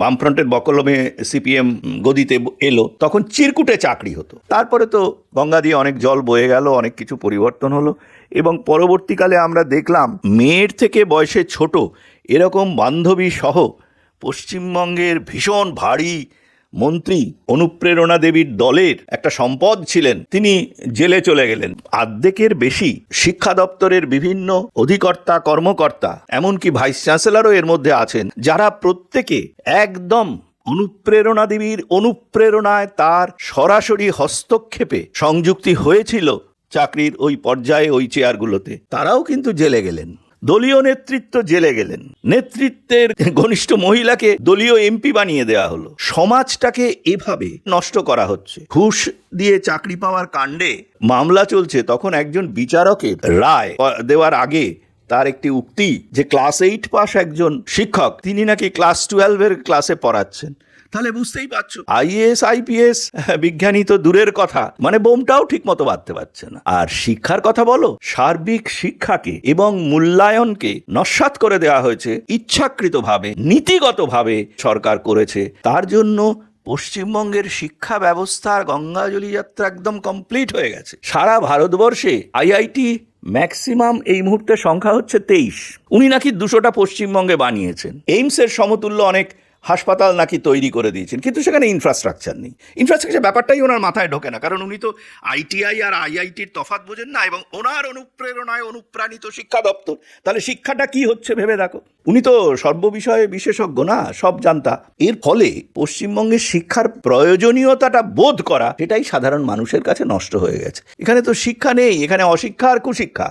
বামফ্রন্টের বকলমে সিপিএম গদিতে এলো, তখন চিরকুটে চাকরি হতো। তারপরে তো গঙ্গা দিয়ে অনেক জল বয়ে গেল, অনেক কিছু পরিবর্তন হলো, এবং পরবর্তীকালে আমরা দেখলাম মেয়ের থেকে বয়সে ছোট এরকম বান্ধবী সহ পশ্চিমবঙ্গের ভীষণ ভারী মন্ত্রী অনুপ্রেরণা দেবীর দলের একটা সম্পদ ছিলেন, তিনি জেলে চলে গেলেন। অর্ধেকের বেশি শিক্ষা দপ্তরের বিভিন্ন অধিকর্তা কর্মকর্তা, এমনকি ভাইস চ্যান্সেলরও এর মধ্যে আছেন, যারা প্রত্যেকে একদম অনুপ্রেরণা দেবীর অনুপ্রেরণায়, তার সরাসরি হস্তক্ষেপে সংযুক্তি হয়েছিল চাকরির ওই পর্যায়ে, ওই চেয়ারগুলোতে, তারাও কিন্তু জেলে গেলেন। দলীয় নেতৃত্ব জেলে গেলেন, নেতৃত্বের ঘনিষ্ঠ মহিলাকে দলীয় এমপি বানিয়ে দেওয়া হলো। সমাজটাকে এভাবে নষ্ট করা হচ্ছে। ঘুষ দিয়ে চাকরি পাওয়ার কাণ্ডে মামলা চলছে, তখন একজন বিচারকের রায় দেওয়ার আগে তার একটি উক্তি, যে ক্লাস 8 পাস একজন শিক্ষক, তিনি নাকি ক্লাস 12-এর ক্লাসে পড়াচ্ছেন। তাহলে বুঝতেই পারছো, আইএএস আইপিএস বিজ্ঞানী তো দূরের কথা, মানে বোমটাও ঠিক মতো বাঁধতে পারছে না। আর শিক্ষার কথা বলো, সার্বিক শিক্ষাকে এবং মূল্যায়নকে নস্যাৎ করে দেওয়া হয়েছে ইচ্ছাকৃতভাবে, নীতিগতভাবে সরকার করেছে। তার জন্য পশ্চিমবঙ্গের শিক্ষা ব্যবস্থার গঙ্গাজলি যাত্রা একদম কমপ্লিট হয়ে গেছে। সারা ভারতবর্ষে আইআইটি ম্যাক্সিমাম এই মুহূর্তে সংখ্যা হচ্ছে 23। উনি নাকি 200টা পশ্চিমবঙ্গে বানিয়েছেন। এইমসের সমতুল্য অনেক হাসপাতাল নাকি তৈরি করে দিয়েছেন, কিন্তু সেখানে ইনফ্রাস্ট্রাকচার নেই। ইনফ্রাস্ট্রাকচার ব্যাপারটাই ওনার মাথায় ঢোকে না, কারণ উনি তো আইটিআই আর আইআইটির তফাৎ বোঝেন না, এবং ওনার অনুপ্রেরণায় অনুপ্রাণিত শিক্ষা দপ্তর। তাহলে শিক্ষাটা কি হচ্ছে ভেবে দেখো। উনি তো সর্ববিষয়ে বিশেষজ্ঞ না, সব জানতা। এর ফলে পশ্চিমবঙ্গের শিক্ষার প্রয়োজনীয়তাটা বোধ করা, সেটাই সাধারণ মানুষের কাছে নষ্ট হয়ে গেছে। এখানে তো শিক্ষা নেই, এখানে অশিক্ষা আর কুশিক্ষা।